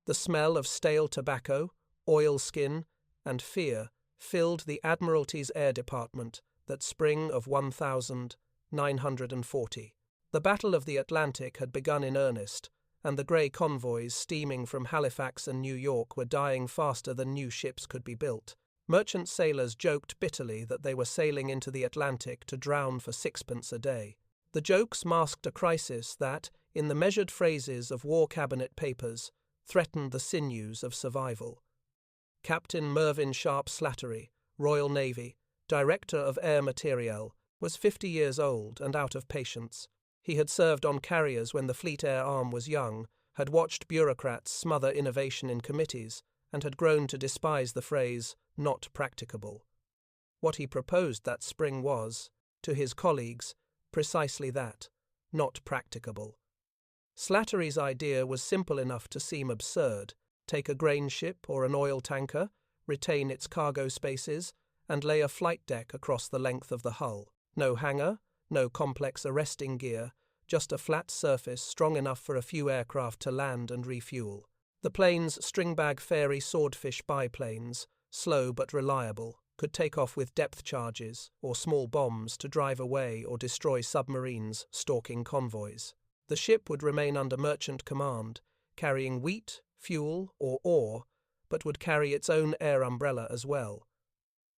The smell of stale tobacco, oilskin, and fear filled the Admiralty's air department that spring of 1940. The Battle of the Atlantic had begun in earnest, and the grey convoys steaming from Halifax and New York were dying faster than new ships could be built. Merchant sailors joked bitterly that they were sailing into the Atlantic to drown for sixpence a day. The jokes masked a crisis that, in the measured phrases of war cabinet papers, threatened the sinews of survival. Captain Mervyn Sharp Slattery, Royal Navy, Director of Air Materiel, was 50 years old and out of patience. He had served on carriers when the Fleet Air Arm was young, had watched bureaucrats smother innovation in committees, and had grown to despise the phrase, "not practicable." What he proposed that spring was, to his colleagues, precisely that, not practicable. Slattery's idea was simple enough to seem absurd. Take a grain ship or an oil tanker, retain its cargo spaces, and lay a flight deck across the length of the hull. No hangar, no complex arresting gear, just a flat surface strong enough for a few aircraft to land and refuel. The plane's stringbag fairy swordfish biplanes, slow but reliable, could take off with depth charges or small bombs to drive away or destroy submarines stalking convoys. The ship would remain under merchant command, carrying wheat, fuel, or ore, but would carry its own air umbrella as well.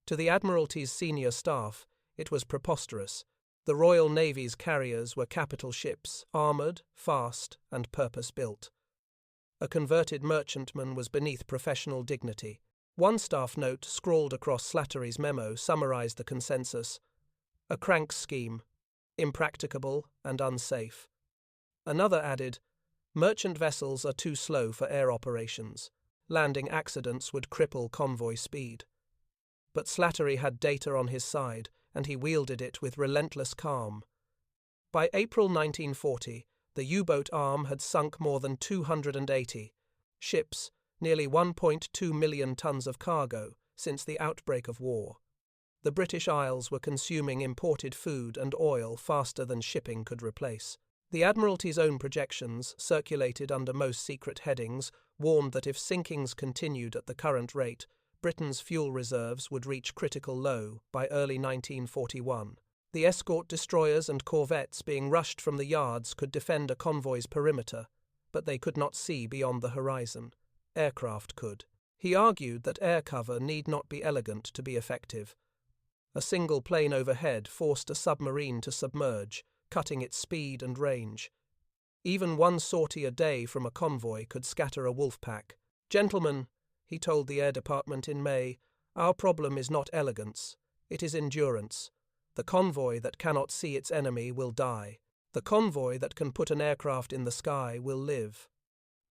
To the Admiralty's senior staff, it was preposterous. The Royal Navy's carriers were capital ships, armoured, fast, and purpose-built. A converted merchantman was beneath professional dignity. One staff note scrawled across Slattery's memo summarised the consensus: a crank scheme, impracticable and unsafe. Another added, merchant vessels are too slow for air operations. Landing accidents would cripple convoy speed. But Slattery had data on his side, and he wielded it with relentless calm. By April 1940, the U-boat arm had sunk more than 280 ships, nearly 1.2 million tons of cargo, since the outbreak of war. The British Isles were consuming imported food and oil faster than shipping could replace. The Admiralty's own projections, circulated under most secret headings, warned that if sinkings continued at the current rate, Britain's fuel reserves would reach critical low by early 1941. The escort destroyers and corvettes being rushed from the yards could defend a convoy's perimeter, but they could not see beyond the horizon. Aircraft could. He argued that air cover need not be elegant to be effective. A single plane overhead forced a submarine to submerge, cutting its speed and range. Even one sortie a day from a convoy could scatter a wolf pack. "Gentlemen," he told the Air Department in May, "our problem is not elegance, it is endurance. The convoy that cannot see its enemy will die. The convoy that can put an aircraft in the sky will live."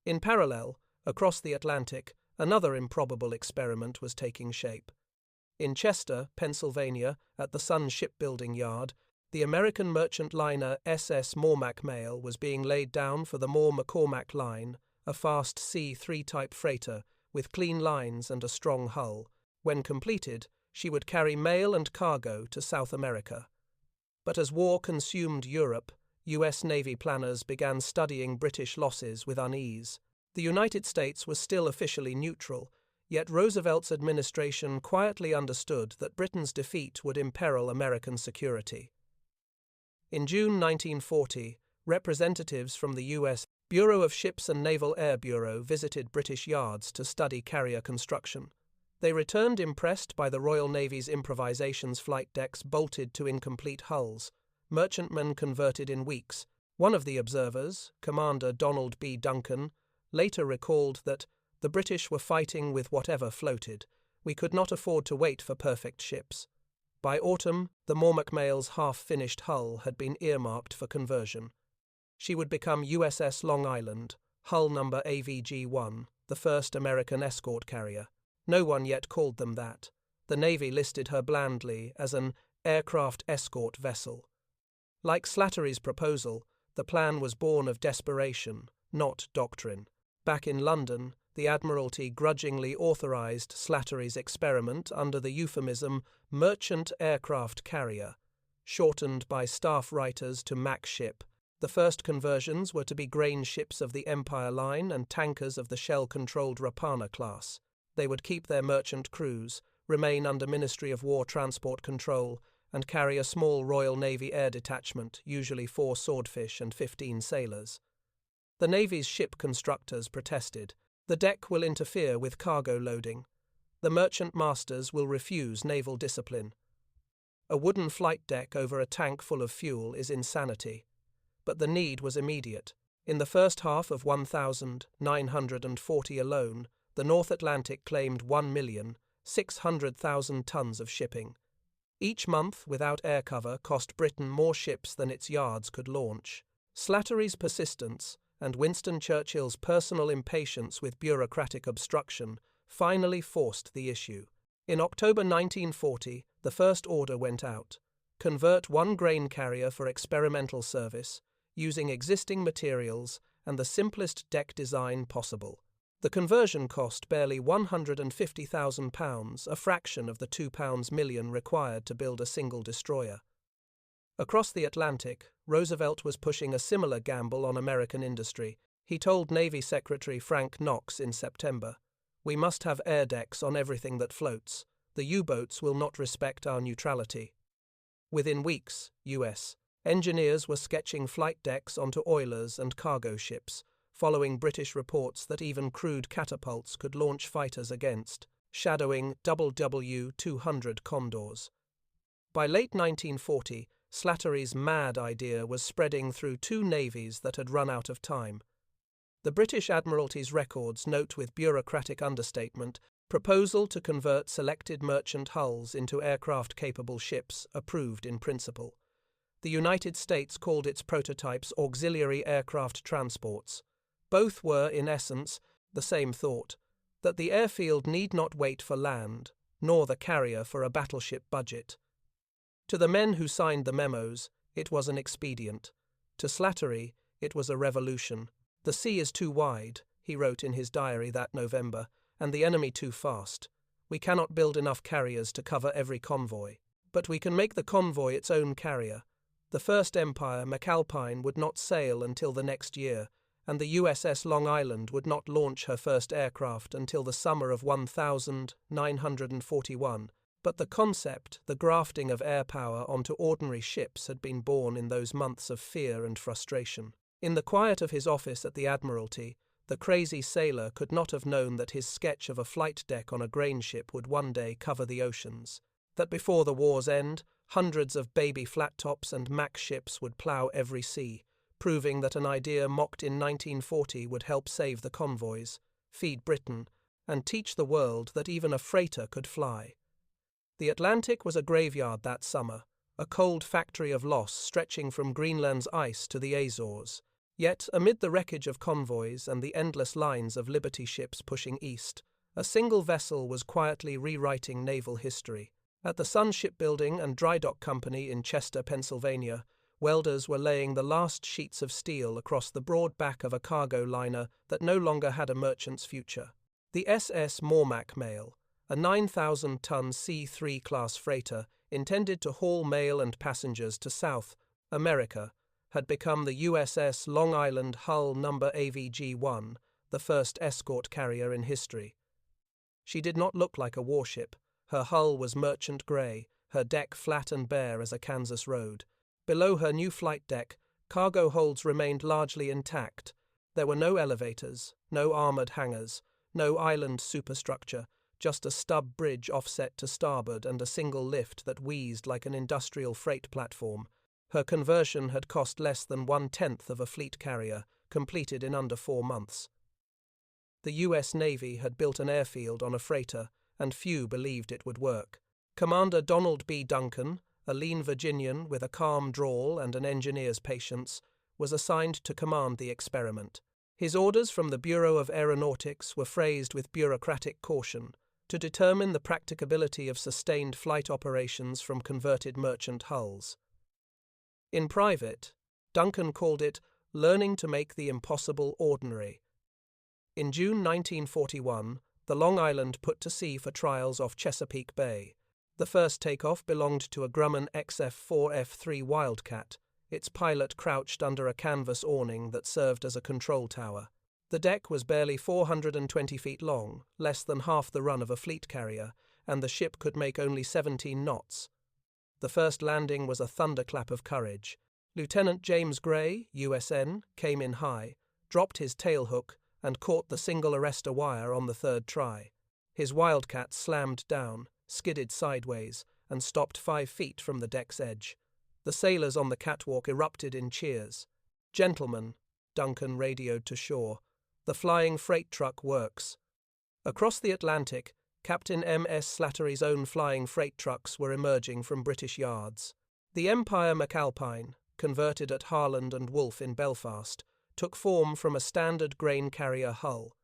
In parallel, across the Atlantic, another improbable experiment was taking shape. In Chester, Pennsylvania, at the Sun Shipbuilding Yard, the American merchant liner SS Mormac Mail was being laid down for the Moore-McCormack Line, a fast C-3 type freighter with clean lines and a strong hull. When completed, she would carry mail and cargo to South America. But as war consumed Europe, U.S. Navy planners began studying British losses with unease. The United States was still officially neutral, yet Roosevelt's administration quietly understood that Britain's defeat would imperil American security. In June 1940, representatives from the U.S. Bureau of Ships and Naval Air Bureau visited British yards to study carrier construction. They returned impressed by the Royal Navy's improvisations flight decks bolted to incomplete hulls, merchantmen converted in weeks. One of the observers, Commander Donald B. Duncan, later recalled that the British were fighting with whatever floated. We could not afford to wait for perfect ships. By autumn, the Mormac Mail's half-finished hull had been earmarked for conversion. She would become USS Long Island, hull number AVG-1, the first American escort carrier. No one yet called them that. The Navy listed her blandly as an aircraft escort vessel. Like Slattery's proposal, the plan was born of desperation, not doctrine. Back in London, the Admiralty grudgingly authorised Slattery's experiment under the euphemism merchant aircraft carrier, shortened by staff writers to MAC ship. The first conversions were to be grain ships of the Empire Line and tankers of the Shell-controlled Rapana class. They would keep their merchant crews, remain under Ministry of War transport control, and carry a small Royal Navy air detachment, usually 4 swordfish and 15 sailors. The Navy's ship constructors protested. The deck will interfere with cargo loading. The merchant masters will refuse naval discipline. A wooden flight deck over a tank full of fuel is insanity. But the need was immediate. In the first half of 1940 alone, the North Atlantic claimed 1,600,000 tons of shipping. Each month without air cover cost Britain more ships than its yards could launch. Slattery's persistence and Winston Churchill's personal impatience with bureaucratic obstruction finally forced the issue. In October 1940, the first order went out. Convert one grain carrier for experimental service, using existing materials and the simplest deck design possible. The conversion cost barely £150,000, a fraction of the £2 million required to build a single destroyer. Across the Atlantic, Roosevelt was pushing a similar gamble on American industry. He told Navy Secretary Frank Knox in September, "We must have air decks on everything that floats. The U-boats will not respect our neutrality." Within weeks, U.S. engineers were sketching flight decks onto oilers and cargo ships, following British reports that even crude catapults could launch fighters against, shadowing WW-200 Condors. By late 1940, Slattery's mad idea was spreading through 2 navies that had run out of time. The British Admiralty's records note with bureaucratic understatement, proposal to convert selected merchant hulls into aircraft-capable ships approved in principle. The United States called its prototypes auxiliary aircraft transports. Both were, in essence, the same thought, that the airfield need not wait for land, nor the carrier for a battleship budget. To the men who signed the memos, it was an expedient. To Slattery, it was a revolution. "The sea is too wide," he wrote in his diary that November, "and the enemy too fast. We cannot build enough carriers to cover every convoy. But we can make the convoy its own carrier. The first Empire, McAlpine, would not sail until the next year, and the USS Long Island would not launch her first aircraft until the summer of 1941. But the concept, the grafting of air power onto ordinary ships had been born in those months of fear and frustration. In the quiet of his office at the Admiralty, the crazy sailor could not have known that his sketch of a flight deck on a grain ship would one day cover the oceans, that before the war's end, hundreds of baby flat-tops and Mac ships would plough every sea, proving that an idea mocked in 1940 would help save the convoys, feed Britain, and teach the world that even a freighter could fly. The Atlantic was a graveyard that summer, a cold factory of loss stretching from Greenland's ice to the Azores. Yet, amid the wreckage of convoys and the endless lines of Liberty ships pushing east, a single vessel was quietly rewriting naval history. At the Sun Shipbuilding and Dry Dock Company in Chester, Pennsylvania, welders were laying the last sheets of steel across the broad back of a cargo liner that no longer had a merchant's future. The SS Mormac Mail, a 9,000-ton C-3 class freighter intended to haul mail and passengers to South America, had become the USS Long Island hull number AVG-1, the first escort carrier in history. She did not look like a warship. Her hull was merchant grey, her deck flat and bare as a Kansas road. Below her new flight deck, cargo holds remained largely intact. There were no elevators, no armoured hangars, no island superstructure, just a stub bridge offset to starboard and a single lift that wheezed like an industrial freight platform. Her conversion had cost less than 1/10 of a fleet carrier, completed in under 4 months. The U.S. Navy had built an airfield on a freighter, and few believed it would work. Commander Donald B. Duncan, a lean Virginian with a calm drawl and an engineer's patience, was assigned to command the experiment. His orders from the Bureau of Aeronautics were phrased with bureaucratic caution, to determine the practicability of sustained flight operations from converted merchant hulls. In private, Duncan called it learning to make the impossible ordinary. In June 1941, the Long Island put to sea for trials off Chesapeake Bay. The first takeoff belonged to a Grumman XF-4 F-3 Wildcat. its pilot crouched under a canvas awning that served as a control tower. The deck was barely 420 feet long, less than half the run of a fleet carrier, and the ship could make only 17 knots. The first landing was a thunderclap of courage. Lieutenant James Gray, USN, came in high, dropped his tailhook, and caught the single arrestor wire on the third try. His Wildcat slammed down, skidded sideways, and stopped 5 feet from the deck's edge. The sailors on the catwalk erupted in cheers. "Gentlemen," Duncan radioed to shore, "the flying freight truck works." Across the Atlantic, Captain M.S. Slattery's own flying freight trucks were emerging from British yards. The Empire McAlpine, converted at Harland and Wolff in Belfast, took form from a standard grain carrier hull.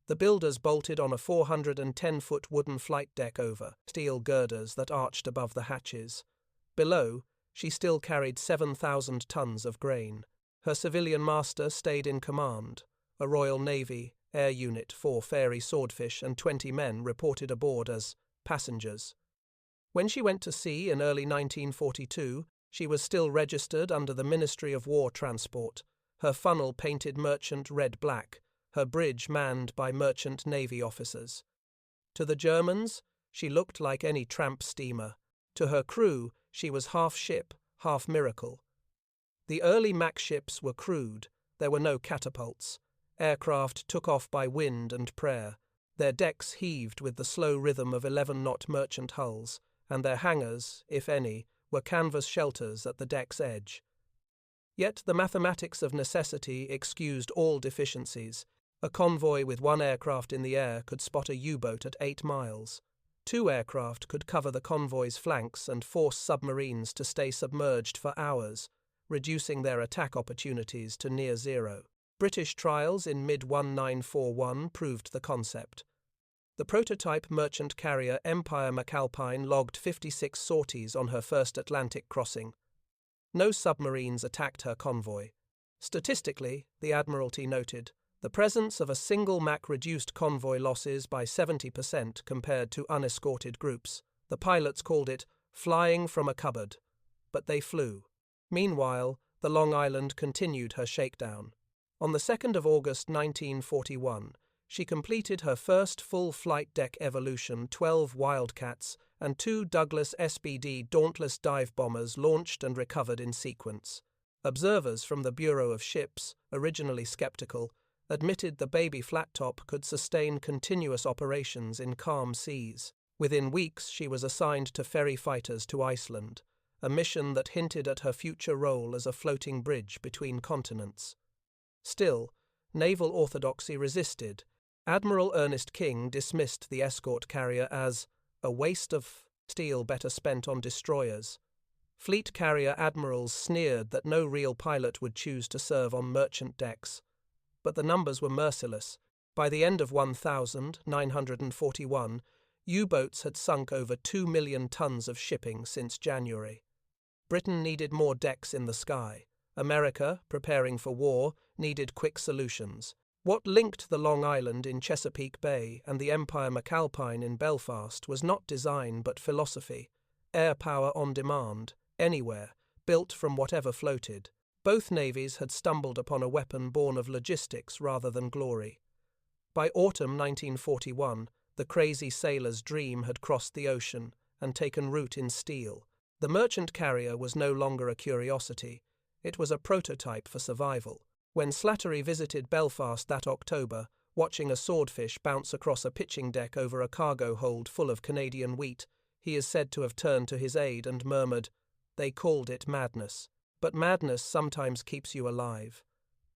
The builders bolted on a 410-foot wooden flight deck over steel girders that arched above the hatches. Below, she still carried 7,000 tons of grain. Her civilian master stayed in command. A Royal Navy air unit, 4 Fairey Swordfish and 20 men reported aboard as passengers. When she went to sea in early 1942, she was still registered under the Ministry of War Transport, her funnel painted merchant red-black, her bridge manned by merchant navy officers. To the Germans, she looked like any tramp steamer. To her crew, she was half ship, half miracle. The early Mac ships were crude. There were no catapults. Aircraft took off by wind and prayer. Their decks heaved with the slow rhythm of 11-knot merchant hulls, and their hangars, if any, were canvas shelters at the deck's edge. Yet the mathematics of necessity excused all deficiencies. A convoy with 1 aircraft in the air could spot a U-boat at 8 miles. 2 aircraft could cover the convoy's flanks and force submarines to stay submerged for hours, reducing their attack opportunities to near zero. British trials in mid-1941 proved the concept. The prototype merchant carrier Empire McAlpine logged 56 sorties on her first Atlantic crossing. No submarines attacked her convoy. Statistically, the Admiralty noted, the presence of a single Mac reduced convoy losses by 70% compared to unescorted groups. The pilots called it flying from a cupboard. But they flew. Meanwhile, the Long Island continued her shakedown. On the 2nd of August 1941, she completed her first full flight deck evolution. 12 Wildcats and 2 Douglas SBD Dauntless dive bombers launched and recovered in sequence. Observers from the Bureau of Ships, originally skeptical, admitted the baby flat-top could sustain continuous operations in calm seas. Within weeks, she was assigned to ferry fighters to Iceland, a mission that hinted at her future role as a floating bridge between continents. Still, naval orthodoxy resisted. Admiral Ernest King dismissed the escort carrier as a waste of steel better spent on destroyers. Fleet carrier admirals sneered that no real pilot would choose to serve on merchant decks. But the numbers were merciless. By the end of 1941, U-boats had sunk over 2 million tons of shipping since January. Britain needed more decks in the sky. America, preparing for war, needed quick solutions. What linked the Long Island in Chesapeake Bay and the Empire McAlpine in Belfast was not design but philosophy. Air power on demand, anywhere, built from whatever floated. Both navies had stumbled upon a weapon born of logistics rather than glory. By autumn 1941, the crazy sailor's dream had crossed the ocean and taken root in steel. The merchant carrier was no longer a curiosity. It was a prototype for survival. When Slattery visited Belfast that October, watching a swordfish bounce across a pitching deck over a cargo hold full of Canadian wheat, he is said to have turned to his aide and murmured, "They called it madness. But madness sometimes keeps you alive."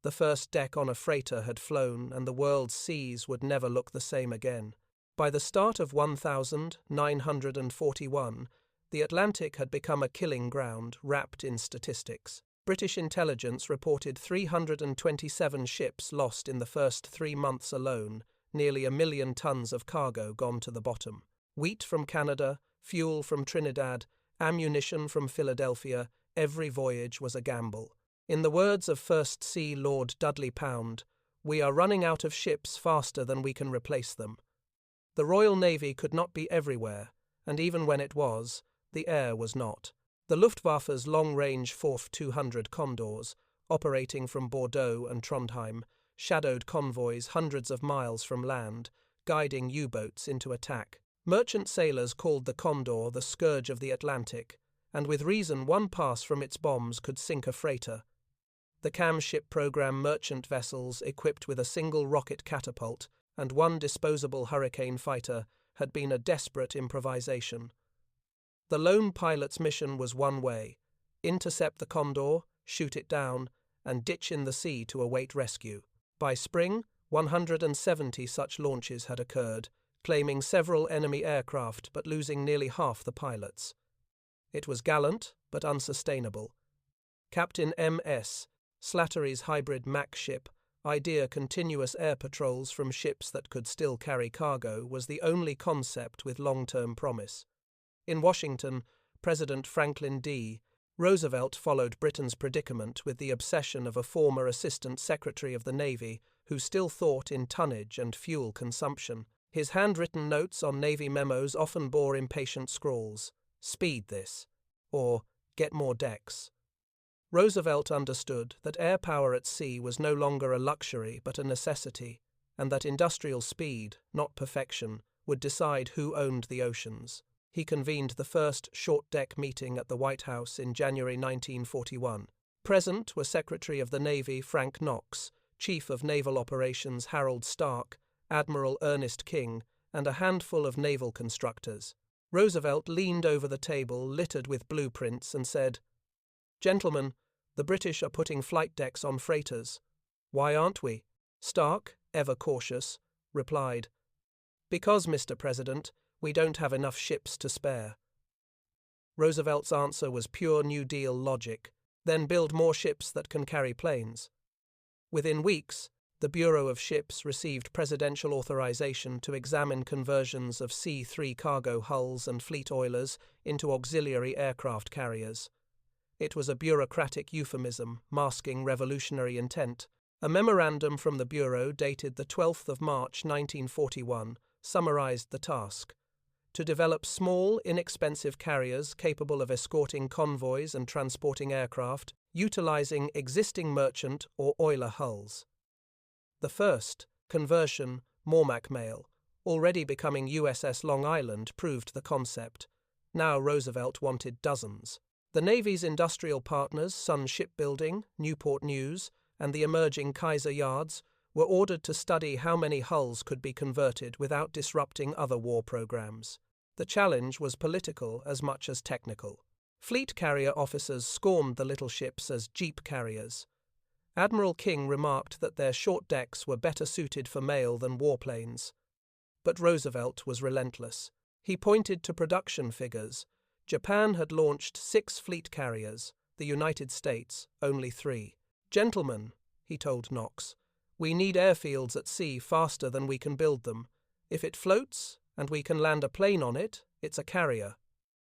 The first deck on a freighter had flown, and the world's seas would never look the same again. By the start of 1941, the Atlantic had become a killing ground wrapped in statistics. British intelligence reported 327 ships lost in the first 3 months alone, nearly 1 million tons of cargo gone to the bottom. Wheat from Canada, fuel from Trinidad, ammunition from Philadelphia, every voyage was a gamble. In the words of First Sea Lord Dudley Pound, "We are running out of ships faster than we can replace them." The Royal Navy could not be everywhere, and even when it was, the air was not. The Luftwaffe's long-range Forf 200 Condors, operating from Bordeaux and Trondheim, shadowed convoys hundreds of miles from land, guiding U-boats into attack. Merchant sailors called the Condor the scourge of the Atlantic, and with reason one pass from its bombs could sink a freighter. The CAM ship program merchant vessels equipped with a single rocket catapult and one disposable Hurricane fighter had been a desperate improvisation. The lone pilot's mission was one way: intercept the Condor, shoot it down, and ditch in the sea to await rescue. By spring, 170 such launches had occurred, claiming several enemy aircraft but losing nearly half the pilots. It was gallant but unsustainable. Captain M.S. Slattery's hybrid Mac ship, idea continuous air patrols from ships that could still carry cargo, was the only concept with long-term promise. In Washington, President Franklin D. Roosevelt followed Britain's predicament with the obsession of a former Assistant Secretary of the Navy who still thought in tonnage and fuel consumption. His handwritten notes on Navy memos often bore impatient scrawls: "Speed this," or "Get more decks." Roosevelt understood that air power at sea was no longer a luxury but a necessity, and that industrial speed, not perfection, would decide who owned the oceans. He convened the first short-deck meeting at the White House in January 1941. Present were Secretary of the Navy Frank Knox, Chief of Naval Operations Harold Stark, Admiral Ernest King, and a handful of naval constructors. Roosevelt leaned over the table littered with blueprints and said, "Gentlemen, the British are putting flight decks on freighters. Why aren't we?" Stark, ever cautious, replied, "Because, Mr. President, we don't have enough ships to spare." Roosevelt's answer was pure New Deal logic: then build more ships that can carry planes. Within weeks, the Bureau of Ships received presidential authorization to examine conversions of C-3 cargo hulls and fleet oilers into auxiliary aircraft carriers. It was a bureaucratic euphemism masking revolutionary intent. A memorandum from the Bureau dated the 12th of March 1941 summarized the task: to develop small, inexpensive carriers capable of escorting convoys and transporting aircraft, utilizing existing merchant or oiler hulls. The first, conversion, Mormac Mail, already becoming USS Long Island, proved the concept. Now Roosevelt wanted dozens. The Navy's industrial partners, Sun Shipbuilding, Newport News, and the emerging Kaiser Yards, were ordered to study how many hulls could be converted without disrupting other war programs. The challenge was political as much as technical. Fleet carrier officers scorned the little ships as jeep carriers. Admiral King remarked that their short decks were better suited for mail than warplanes. But Roosevelt was relentless. He pointed to production figures. Japan had launched 6 fleet carriers, the United States only 3. "Gentlemen," he told Knox, "we need airfields at sea faster than we can build them. If it floats, and we can land a plane on it, it's a carrier."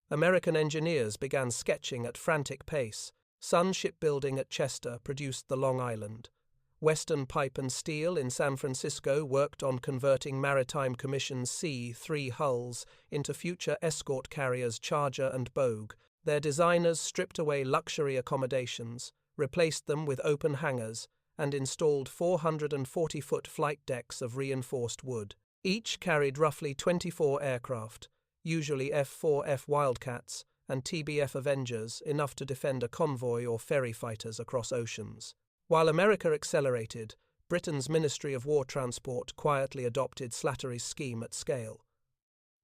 American engineers began sketching at frantic pace. Sun Shipbuilding at Chester produced the Long Island. Western Pipe and Steel in San Francisco worked on converting Maritime Commission's C-3 hulls into future escort carriers Charger and Bogue. Their designers stripped away luxury accommodations, replaced them with open hangars, and installed 440-foot flight decks of reinforced wood. Each carried roughly 24 aircraft, usually F-4F Wildcats and TBF Avengers, enough to defend a convoy or ferry fighters across oceans. While America accelerated, Britain's Ministry of War Transport quietly adopted Slattery's scheme at scale.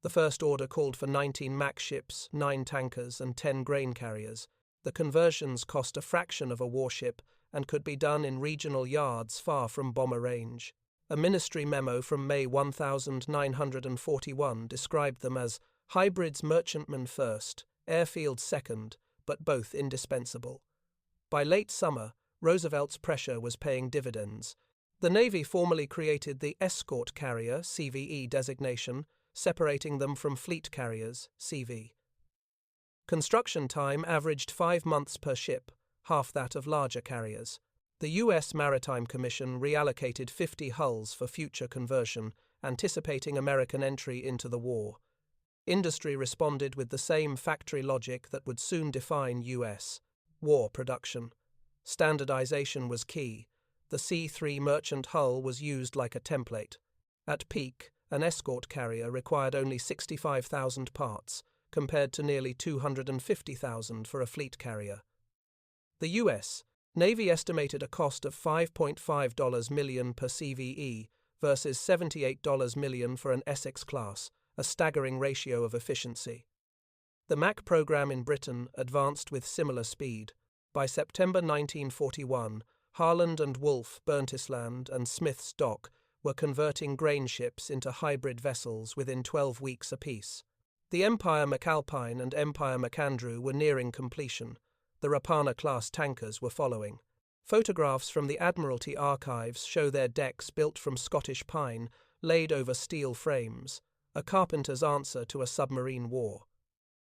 The first order called for 19 Mac ships, 9 tankers, and 10 grain carriers. The conversions cost a fraction of a warship and could be done in regional yards far from bomber range. A ministry memo from May 1941 described them as hybrids, merchantmen first, airfields second, but both indispensable. By late summer, Roosevelt's pressure was paying dividends. The Navy formally created the escort carrier (CVE) designation, separating them from fleet carriers (CV). Construction time averaged 5 months per ship, half that of larger carriers. The U.S. Maritime Commission reallocated 50 hulls for future conversion, anticipating American entry into the war. Industry responded with the same factory logic that would soon define U.S. war production. Standardization was key. The C-3 merchant hull was used like a template. At peak, an escort carrier required only 65,000 parts, compared to nearly 250,000 for a fleet carrier. The U.S. Navy estimated a cost of $5.5 million per CVE versus $78 million for an Essex class, a staggering ratio of efficiency. The MAC program in Britain advanced with similar speed. By September 1941, Harland and Wolff, Burntisland, and Smith's Dock were converting grain ships into hybrid vessels within 12 weeks apiece. The Empire McAlpine and Empire MacAndrew were nearing completion. The Rapana-class tankers were following. Photographs from the Admiralty archives show their decks built from Scottish pine, laid over steel frames, a carpenter's answer to a submarine war.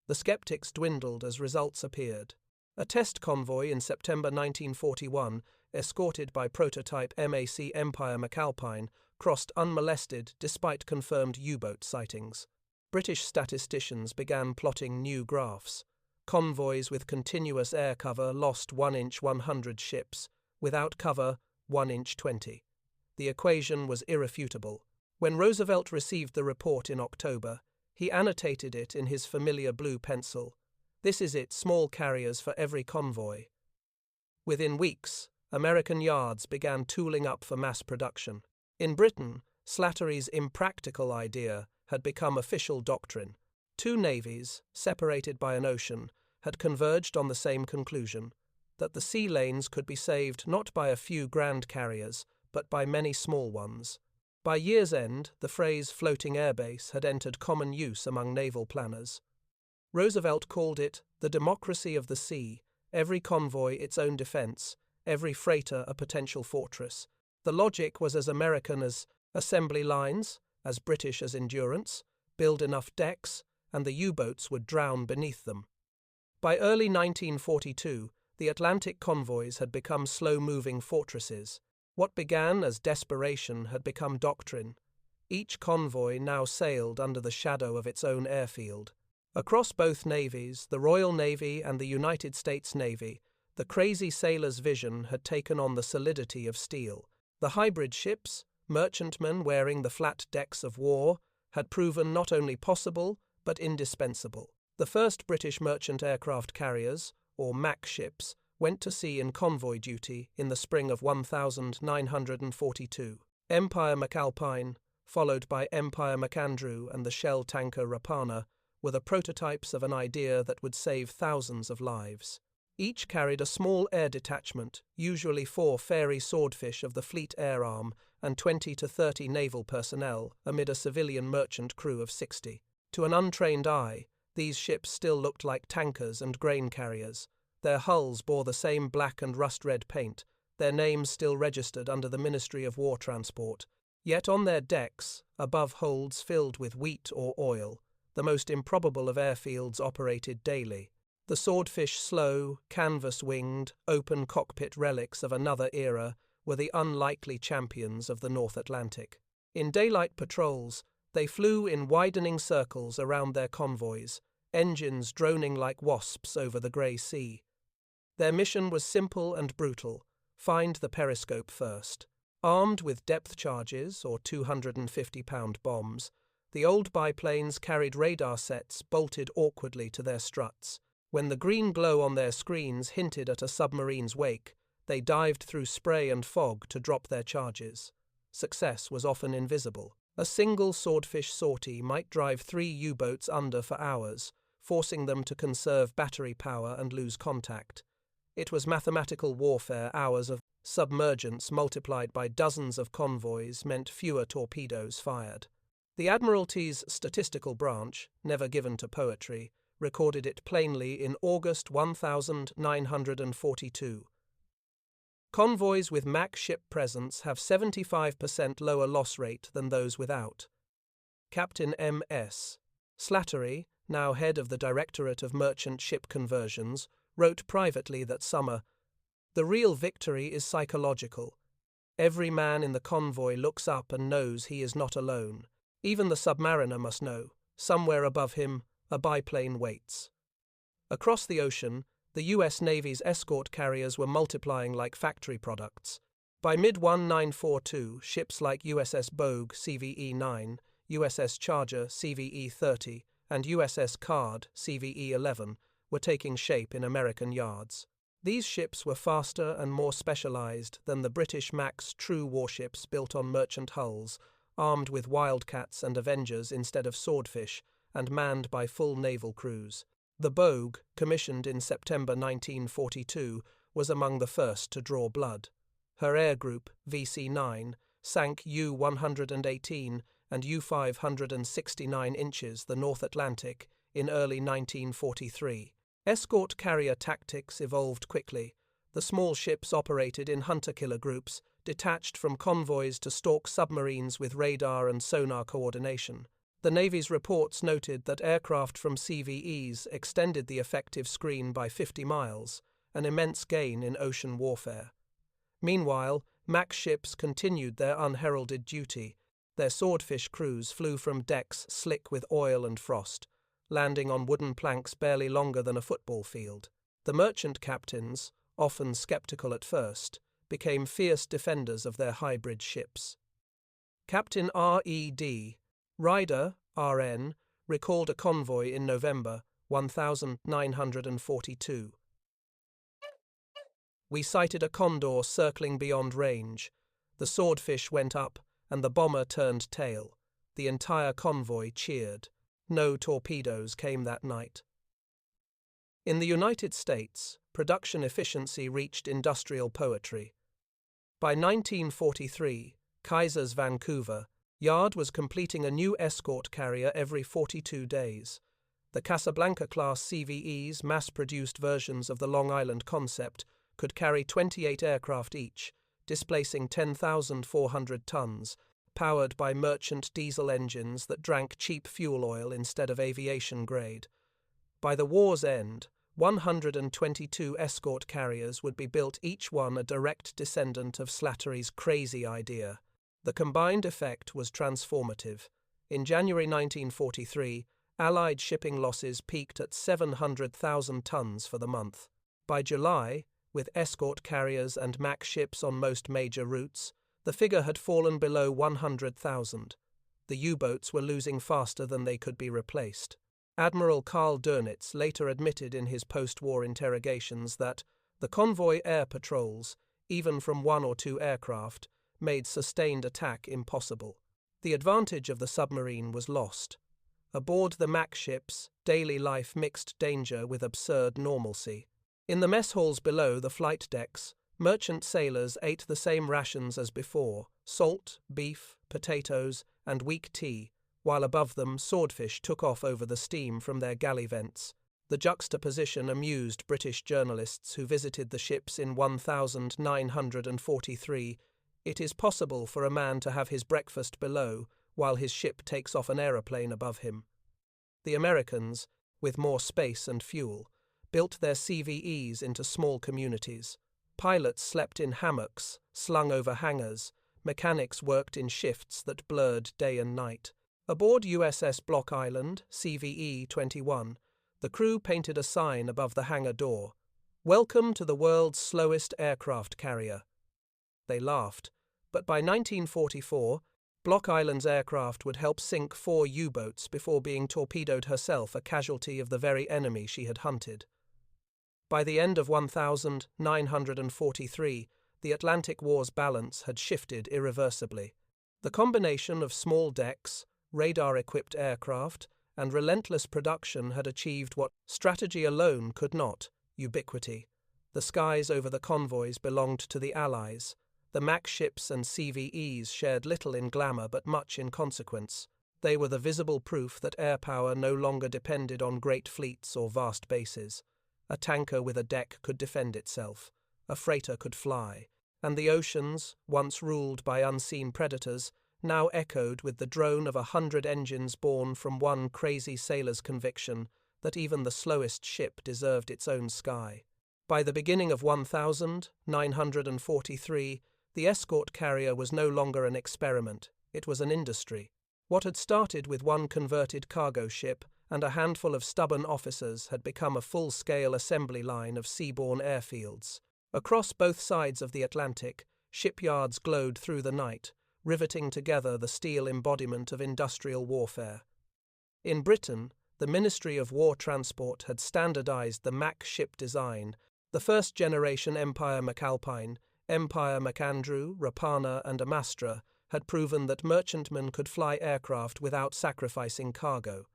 The skeptics dwindled as results appeared. A test convoy in September 1941, escorted by prototype MAC Empire McAlpine, crossed unmolested despite confirmed U-boat sightings. British statisticians began plotting new graphs. Convoys with continuous air cover lost 1 inch 100 ships, without cover 1 inch 20. The equation was irrefutable. When Roosevelt received the report in October, he annotated it in his familiar blue pencil. "This is it, small carriers for every convoy." Within weeks, American yards began tooling up for mass production. In Britain, Slattery's impractical idea had become official doctrine. Two navies, separated by an ocean, had converged on the same conclusion, that the sea lanes could be saved not by a few grand carriers, but by many small ones. By year's end, the phrase floating airbase had entered common use among naval planners. Roosevelt called it the democracy of the sea, every convoy its own defense, every freighter a potential fortress. The logic was as American as assembly lines, as British as endurance, build enough decks, and the U-boats would drown beneath them. By early 1942, the Atlantic convoys had become slow-moving fortresses. What began as desperation had become doctrine. Each convoy now sailed under the shadow of its own airfield. Across both navies, the Royal Navy and the United States Navy, the crazy sailor's vision had taken on the solidity of steel. The hybrid ships, merchantmen wearing the flat decks of war, had proven not only possible, but indispensable. The first British merchant aircraft carriers, or MAC ships, went to sea in convoy duty in the spring of 1942. Empire McAlpine, followed by Empire MacAndrew and the shell tanker Rapana, were the prototypes of an idea that would save thousands of lives. Each carried a small air detachment, usually 4 Fairey Swordfish of the Fleet Air Arm and 20 to 30 naval personnel amid a civilian merchant crew of 60. To an untrained eye, these ships still looked like tankers and grain carriers. Their hulls bore the same black and rust-red paint, their names still registered under the Ministry of War Transport. Yet on their decks, above holds filled with wheat or oil, the most improbable of airfields operated daily. The Swordfish slow, canvas-winged, open cockpit relics of another era were the unlikely champions of the North Atlantic. In daylight patrols, they flew in widening circles around their convoys, engines droning like wasps over the grey sea. Their mission was simple and brutal: find the periscope first. Armed with depth charges, or 250-pound bombs, the old biplanes carried radar sets bolted awkwardly to their struts. When the green glow on their screens hinted at a submarine's wake, they dived through spray and fog to drop their charges. Success was often invisible. A single Swordfish sortie might drive 3 U-boats under for hours, forcing them to conserve battery power and lose contact. It was mathematical warfare. Hours of submergence multiplied by dozens of convoys meant fewer torpedoes fired. The Admiralty's statistical branch, never given to poetry, recorded it plainly in August 1942. Convoys with MAC ship presence have 75% lower loss rate than those without. Captain M.S. Slattery, now head of the Directorate of Merchant Ship Conversions, wrote privately that summer, "The real victory is psychological. Every man in the convoy looks up and knows he is not alone. Even the submariner must know. Somewhere above him, a biplane waits. Across the ocean, the U.S. Navy's escort carriers were multiplying like factory products. By mid-1942, ships like USS Bogue CVE-9, USS Charger CVE-30, and USS Card CVE-11 were taking shape in American yards. These ships were faster and more specialized than the British Max True warships built on merchant hulls, armed with Wildcats and Avengers instead of Swordfish, and manned by full naval crews. The Bogue, commissioned in September 1942, was among the first to draw blood. Her air group, VC-9, sank U-118 and U-569 inches the North Atlantic in early 1943. Escort carrier tactics evolved quickly. The small ships operated in hunter-killer groups, detached from convoys to stalk submarines with radar and sonar coordination. The Navy's reports noted that aircraft from CVEs extended the effective screen by 50 miles, an immense gain in ocean warfare. Meanwhile, Max ships continued their unheralded duty. Their Swordfish crews flew from decks slick with oil and frost, landing on wooden planks barely longer than a football field. The merchant captains, often skeptical at first, became fierce defenders of their hybrid ships. Captain R.E.D. Ryder, R.N., recalled a convoy in November 1942. We sighted a condor circling beyond range. The Swordfish went up, and the bomber turned tail. The entire convoy cheered. No torpedoes came that night. In the United States, production efficiency reached industrial poetry. By 1943, Kaiser's Vancouver yard was completing a new escort carrier every 42 days. The Casablanca-class CVEs, mass-produced versions of the Long Island concept, could carry 28 aircraft each, displacing 10,400 tons, powered by merchant diesel engines that drank cheap fuel oil instead of aviation grade. By the war's end, 122 escort carriers would be built, each one a direct descendant of Slattery's crazy idea. The combined effect was transformative. In January 1943, Allied shipping losses peaked at 700,000 tons for the month. By July, with escort carriers and Max ships on most major routes, the figure had fallen below 100,000. The U-boats were losing faster than they could be replaced. Admiral Karl Dönitz later admitted in his post-war interrogations that the convoy air patrols, even from one or two aircraft, made sustained attack impossible. The advantage of the submarine was lost. Aboard the Max ships, daily life mixed danger with absurd normalcy. In the mess halls below the flight decks, merchant sailors ate the same rations as before: salt, beef, potatoes, and weak tea, while above them Swordfish took off over the steam from their galley vents. The juxtaposition amused British journalists who visited the ships in 1943. It is possible for a man to have his breakfast below while his ship takes off an aeroplane above him. The Americans, with more space and fuel, built their CVEs into small communities. Pilots slept in hammocks, slung over hangars. Mechanics worked in shifts that blurred day and night. Aboard USS Block Island, CVE-21, the crew painted a sign above the hangar door: "Welcome to the world's slowest aircraft carrier." They laughed, but by 1944, Block Island's aircraft would help sink 4 U-boats before being torpedoed herself, a casualty of the very enemy she had hunted. By the end of 1943, the Atlantic War's balance had shifted irreversibly. The combination of small decks, radar-equipped aircraft, and relentless production had achieved what strategy alone could not: ubiquity. The skies over the convoys belonged to the Allies. The Max ships and CVEs shared little in glamour but much in consequence. They were the visible proof that air power no longer depended on great fleets or vast bases. A tanker with a deck could defend itself, a freighter could fly, and the oceans, once ruled by unseen predators, now echoed with the drone of 100 engines born from one crazy sailor's conviction that even the slowest ship deserved its own sky. By the beginning of 1943, the escort carrier was no longer an experiment, it was an industry. What had started with one converted cargo ship and a handful of stubborn officers had become a full-scale assembly line of seaborne airfields. Across both sides of the Atlantic, shipyards glowed through the night, riveting together the steel embodiment of industrial warfare. In Britain, the Ministry of War Transport had standardized the Mack ship design. The first-generation Empire McAlpine, Empire McAndrew, Rapana and Amastra had proven that merchantmen could fly aircraft without sacrificing cargo.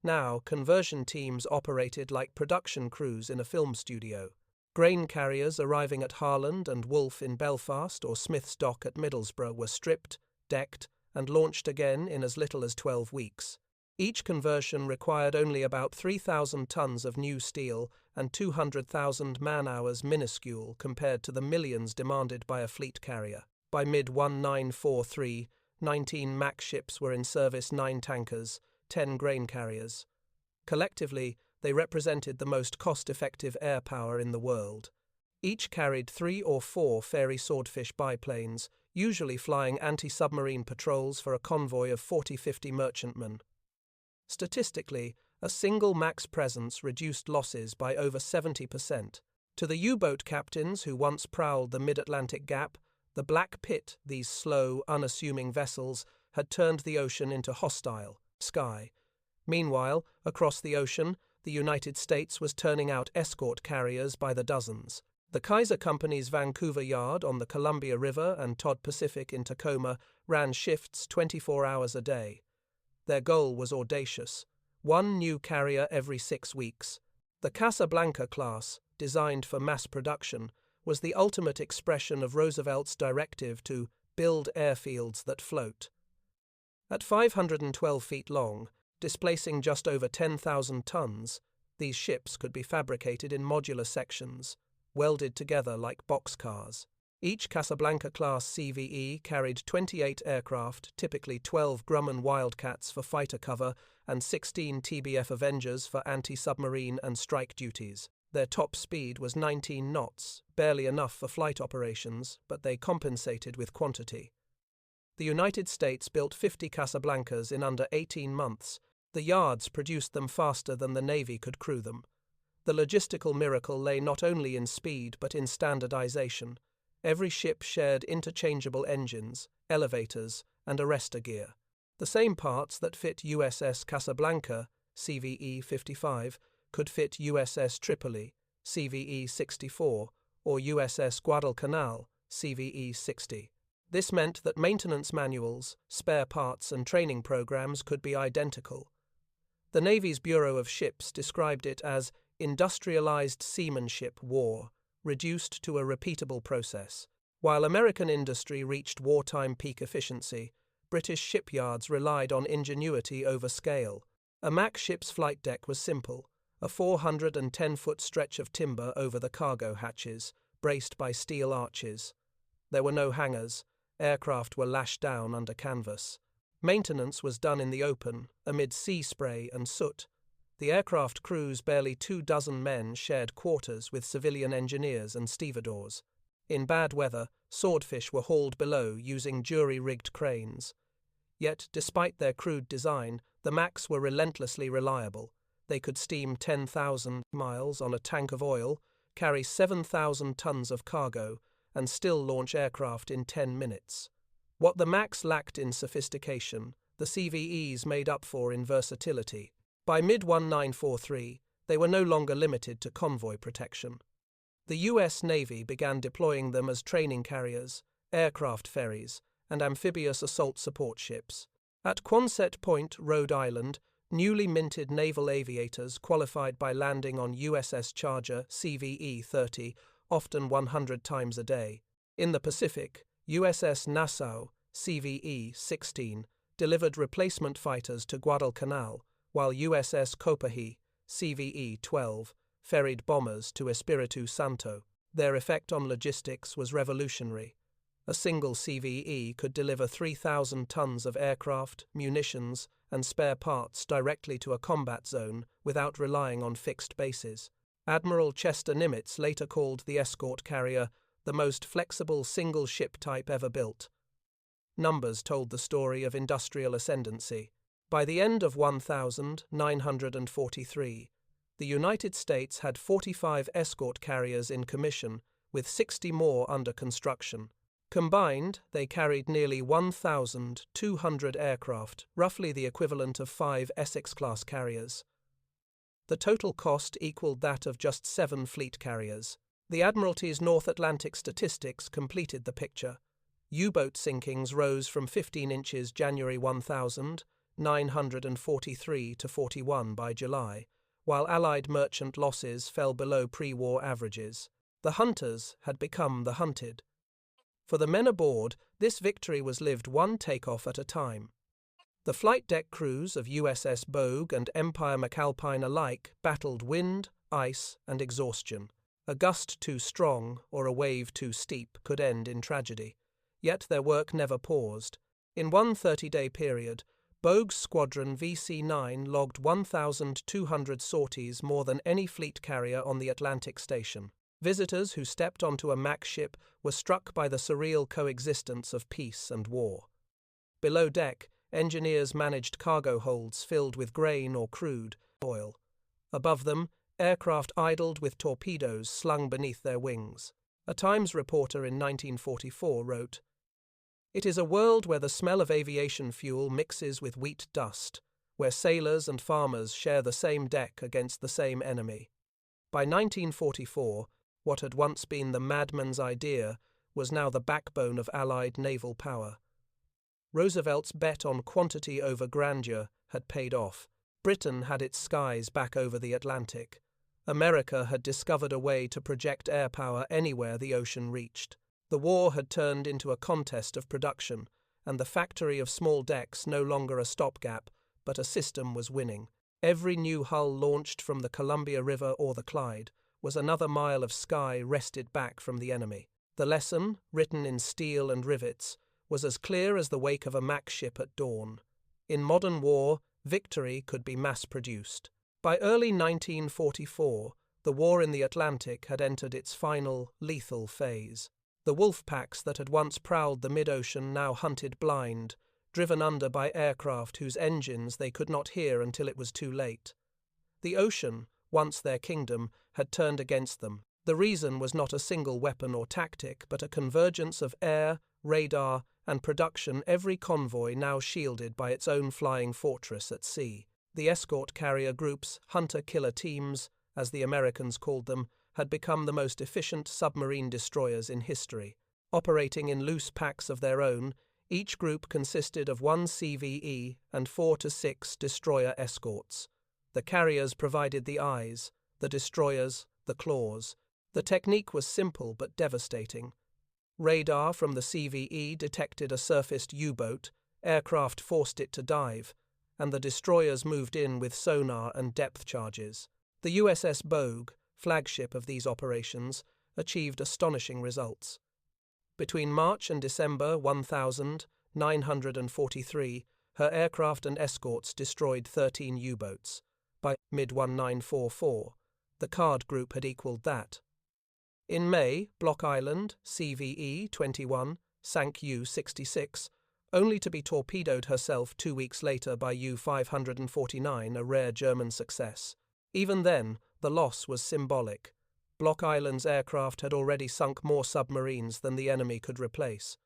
Now, conversion teams operated like production crews in a film studio. Grain carriers arriving at Harland and Wolff in Belfast or Smith's Dock at Middlesbrough were stripped, decked, and launched again in as little as 12 weeks. Each conversion required only about 3,000 tons of new steel and 200,000 man-hours, minuscule compared to the millions demanded by a fleet carrier. By mid-1943, 19 Mack ships were in service, 9 tankers, 10 grain carriers. Collectively, they represented the most cost-effective air power in the world. Each carried 3 or 4 Fairey Swordfish biplanes, usually flying anti-submarine patrols for a convoy of 40-50 merchantmen. Statistically, a single Mack's presence reduced losses by over 70%. To the U-boat captains who once prowled the mid-Atlantic gap, the black pit these slow, unassuming vessels had turned the ocean into hostile sky. Meanwhile, across the ocean, the United States was turning out escort carriers by the dozens. The Kaiser Company's Vancouver yard on the Columbia River and Todd Pacific in Tacoma ran shifts 24 hours a day. Their goal was audacious: 1 new carrier every 6 weeks. The Casablanca class, designed for mass production, was the ultimate expression of Roosevelt's directive to build airfields that float. At 512 feet long, displacing just over 10,000 tons, these ships could be fabricated in modular sections, welded together like boxcars. Each Casablanca-class CVE carried 28 aircraft, typically 12 Grumman Wildcats for fighter cover and 16 TBF Avengers for anti-submarine and strike duties. Their top speed was 19 knots, barely enough for flight operations, but they compensated with quantity. The United States built 50 Casablancas in under 18 months. The yards produced them faster than the Navy could crew them. The logistical miracle lay not only in speed but in standardization. Every ship shared interchangeable engines, elevators, and arrestor gear. The same parts that fit USS Casablanca, CVE 55, could fit USS Tripoli, CVE 64, or USS Guadalcanal, CVE 60. This meant that maintenance manuals, spare parts, and training programs could be identical. The Navy's Bureau of Ships described it as industrialized seamanship war, reduced to a repeatable process. While American industry reached wartime peak efficiency, British shipyards relied on ingenuity over scale. A Mack ship's flight deck was simple: a 410-foot stretch of timber over the cargo hatches, braced by steel arches. There were no hangars. Aircraft were lashed down under canvas. Maintenance was done in the open, amid sea spray and soot. The aircraft crew's barely 24 men shared quarters with civilian engineers and stevedores. In bad weather, swordfish were hauled below using jury-rigged cranes. Yet, despite their crude design, the Macks were relentlessly reliable. They could steam 10,000 miles on a tank of oil, carry 7,000 tons of cargo, and still launch aircraft in 10 minutes. What the Macks lacked in sophistication, the CVEs made up for in versatility. By mid-1943, they were no longer limited to convoy protection. The U.S. Navy began deploying them as training carriers, aircraft ferries, and amphibious assault support ships. At Quonset Point, Rhode Island, newly minted naval aviators qualified by landing on USS Charger CVE 30, often 100 times a day. In the Pacific, USS Nassau CVE 16 delivered replacement fighters to Guadalcanal, while USS Copiahy CVE 12 ferried bombers to Espiritu Santo. Their effect on logistics was revolutionary. A single CVE could deliver 3,000 tons of aircraft, munitions, and spare parts directly to a combat zone without relying on fixed bases. Admiral Chester Nimitz later called the escort carrier the most flexible single-ship type ever built. Numbers told the story of industrial ascendancy. By the end of 1943, the United States had 45 escort carriers in commission, with 60 more under construction. Combined, they carried nearly 1,200 aircraft, roughly the equivalent of 5 Essex-class carriers. The total cost equaled that of just 7 fleet carriers. The Admiralty's North Atlantic statistics completed the picture. U-boat sinkings rose from 15 inches January 1943 to 41 by July, while Allied merchant losses fell below pre-war averages. The hunters had become the hunted. For the men aboard, this victory was lived one takeoff at a time. The flight deck crews of USS Bogue and Empire McAlpine alike battled wind, ice, and exhaustion. A gust too strong or a wave too steep could end in tragedy. Yet their work never paused. In one 30-day period, Bogue's squadron VC-9 logged 1,200 sorties, more than any fleet carrier on the Atlantic station. Visitors who stepped onto a Mac ship were struck by the surreal coexistence of peace and war. Below deck, engineers managed cargo holds filled with grain or crude oil. Above them, aircraft idled with torpedoes slung beneath their wings. A Times reporter in 1944 wrote, "It is a world where the smell of aviation fuel mixes with wheat dust, where sailors and farmers share the same deck against the same enemy." By 1944, what had once been the madman's idea was now the backbone of Allied naval power. Roosevelt's bet on quantity over grandeur had paid off. Britain had its skies back over the Atlantic. America had discovered a way to project air power anywhere the ocean reached. The war had turned into a contest of production, and the factory of small decks no longer a stopgap, but a system was winning. Every new hull launched from the Columbia River or the Clyde was another mile of sky wrested back from the enemy. The lesson, written in steel and rivets, was as clear as the wake of a Mac ship at dawn. In modern war, victory could be mass-produced. By early 1944, the war in the Atlantic had entered its final, lethal phase. The wolf packs that had once prowled the mid-ocean now hunted blind, driven under by aircraft whose engines they could not hear until it was too late. The ocean, once their kingdom, had turned against them. The reason was not a single weapon or tactic, but a convergence of air, radar, and production, every convoy now shielded by its own flying fortress at sea. The escort carrier groups, hunter-killer teams, as the Americans called them, had become the most efficient submarine destroyers in history. Operating in loose packs of their own, each group consisted of 1 CVE and 4 to 6 destroyer escorts. The carriers provided the eyes, the destroyers, the claws. The technique was simple but devastating. Radar from the CVE detected a surfaced U-boat, aircraft forced it to dive, and the destroyers moved in with sonar and depth charges. The USS Bogue, flagship of these operations, achieved astonishing results. Between March and December 1943, her aircraft and escorts destroyed 13 U-boats. By mid-1944, the Card Group had equaled that. In May, Block Island, CVE-21, sank U-66, only to be torpedoed herself 2 weeks later by U-549, a rare German success. Even then, the loss was symbolic. Block Island's aircraft had already sunk more submarines than the enemy could replace.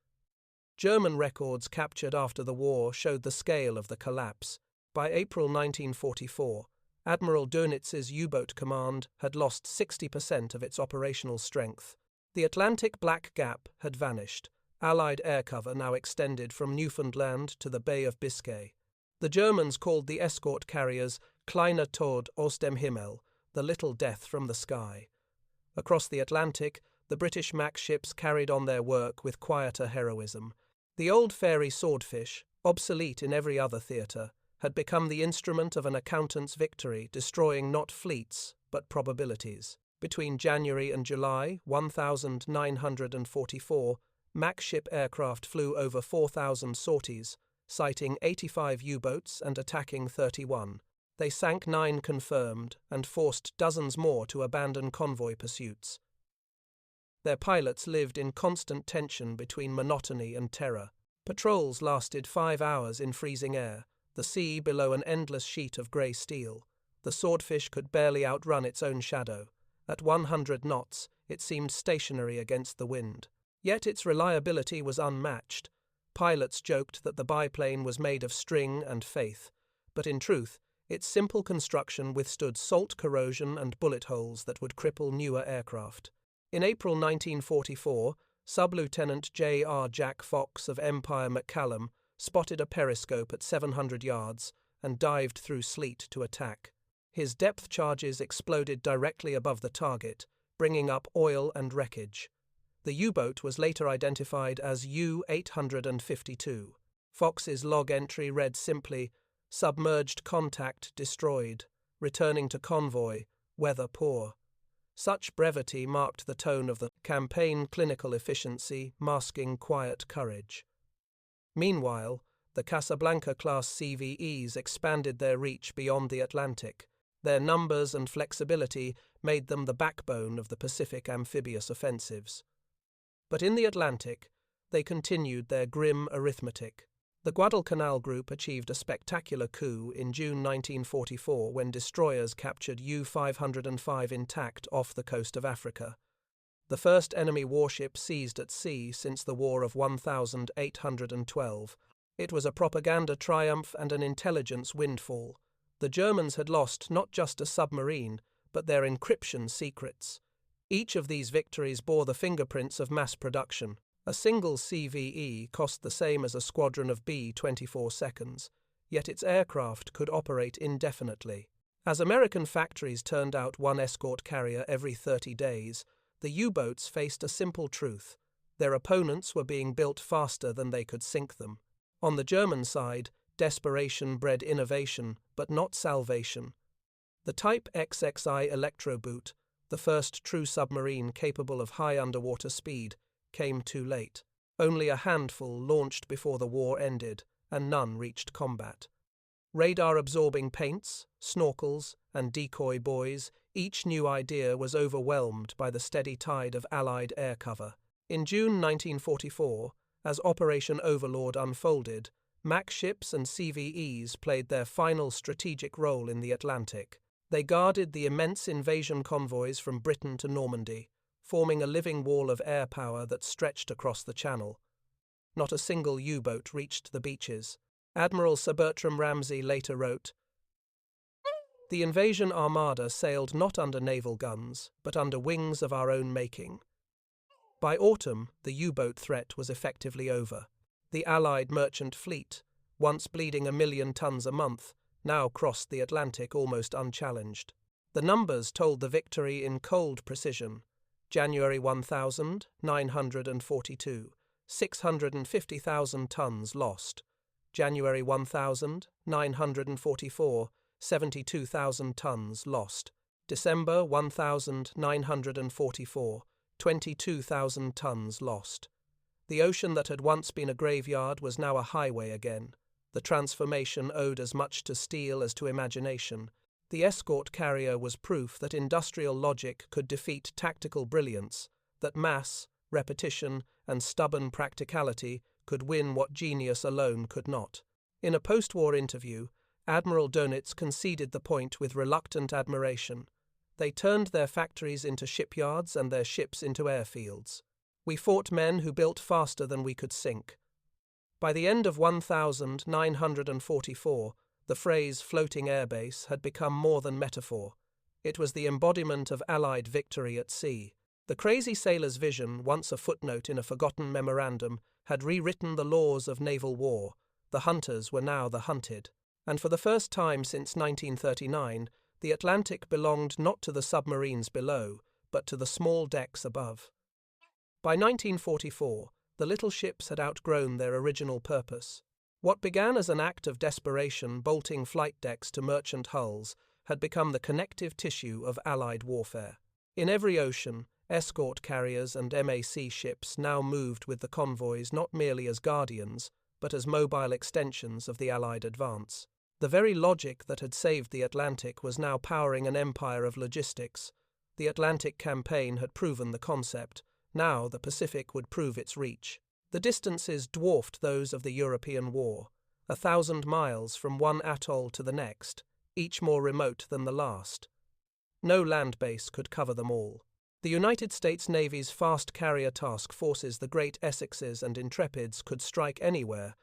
German records captured after the war showed the scale of the collapse. By April 1944, Admiral Dönitz's U-boat command had lost 60% of its operational strength. The Atlantic Black Gap had vanished. Allied air cover now extended from Newfoundland to the Bay of Biscay. The Germans called the escort carriers Kleiner Tod aus dem Himmel, the little death from the sky. Across the Atlantic, the British Mac ships carried on their work with quieter heroism. The old fairy swordfish, obsolete in every other theatre, had become the instrument of an accountant's victory, destroying not fleets, but probabilities. Between January and July 1944, Mac ship aircraft flew over 4,000 sorties, sighting 85 U-boats and attacking 31. They sank 9 confirmed and forced dozens more to abandon convoy pursuits. Their pilots lived in constant tension between monotony and terror. Patrols lasted 5 hours in freezing air, the sea below an endless sheet of grey steel. The swordfish could barely outrun its own shadow. At 100 knots, it seemed stationary against the wind. Yet its reliability was unmatched. Pilots joked that the biplane was made of string and faith, but in truth, its simple construction withstood salt corrosion and bullet holes that would cripple newer aircraft. In April 1944, Sub-Lieutenant J.R. Jack Fox of Empire McCallum spotted a periscope at 700 yards and dived through sleet to attack. His depth charges exploded directly above the target, bringing up oil and wreckage. The U-boat was later identified as U-852. Fox's log entry read simply, "Submerged contact destroyed. Returning to convoy. Weather poor." Such brevity marked the tone of the campaign, clinical efficiency masking quiet courage. Meanwhile, the Casablanca-class CVEs expanded their reach beyond the Atlantic. Their numbers and flexibility made them the backbone of the Pacific amphibious offensives. But in the Atlantic, they continued their grim arithmetic. The Guadalcanal Group achieved a spectacular coup in June 1944 when destroyers captured U-505 intact off the coast of Africa. The first enemy warship seized at sea since the War of 1812. It was a propaganda triumph and an intelligence windfall. The Germans had lost not just a submarine, but their encryption secrets. Each of these victories bore the fingerprints of mass production. A single CVE cost the same as a squadron of B-24 seconds, yet its aircraft could operate indefinitely. As American factories turned out one escort carrier every 30 days, the U-boats faced a simple truth. Their opponents were being built faster than they could sink them. On the German side, desperation bred innovation, but not salvation. The Type XXI Electroboot, the first true submarine capable of high underwater speed, came too late. Only a handful launched before the war ended, and none reached combat. Radar-absorbing paints, snorkels, and decoy buoys, each new idea was overwhelmed by the steady tide of Allied air cover. In June 1944, as Operation Overlord unfolded, MAC ships and CVEs played their final strategic role in the Atlantic. They guarded the immense invasion convoys from Britain to Normandy, forming a living wall of air power that stretched across the Channel. Not a single U-boat reached the beaches. Admiral Sir Bertram Ramsay later wrote, "The invasion armada sailed not under naval guns, but under wings of our own making." By autumn, the U-boat threat was effectively over. The Allied merchant fleet, once bleeding 1 million tons a month, now crossed the Atlantic almost unchallenged. The numbers told the victory in cold precision. January 1942, 650,000 tons lost. January 1944, 72,000 tons lost. December 1944, 22,000 tons lost. The ocean that had once been a graveyard was now a highway again. The transformation owed as much to steel as to imagination. The escort carrier was proof that industrial logic could defeat tactical brilliance, that mass, repetition, and stubborn practicality could win what genius alone could not. In a post-war interview, Admiral Dönitz conceded the point with reluctant admiration. They turned their factories into shipyards and their ships into airfields. We fought men who built faster than we could sink. By the end of 1944, the phrase floating airbase had become more than metaphor. It was the embodiment of Allied victory at sea. The crazy sailor's vision, once a footnote in a forgotten memorandum, had rewritten the laws of naval war. The hunters were now the hunted. And for the first time since 1939, the Atlantic belonged not to the submarines below, but to the small decks above. By 1944, the little ships had outgrown their original purpose. What began as an act of desperation bolting flight decks to merchant hulls had become the connective tissue of Allied warfare. In every ocean, escort carriers and MAC ships now moved with the convoys not merely as guardians, but as mobile extensions of the Allied advance. The very logic that had saved the Atlantic was now powering an empire of logistics. The Atlantic campaign had proven the concept. Now the Pacific would prove its reach. The distances dwarfed those of the European War, 1,000 miles from one atoll to the next, each more remote than the last. No land base could cover them all. The United States Navy's fast carrier task forces, the Great Essexes and Intrepids, could strike anywhere,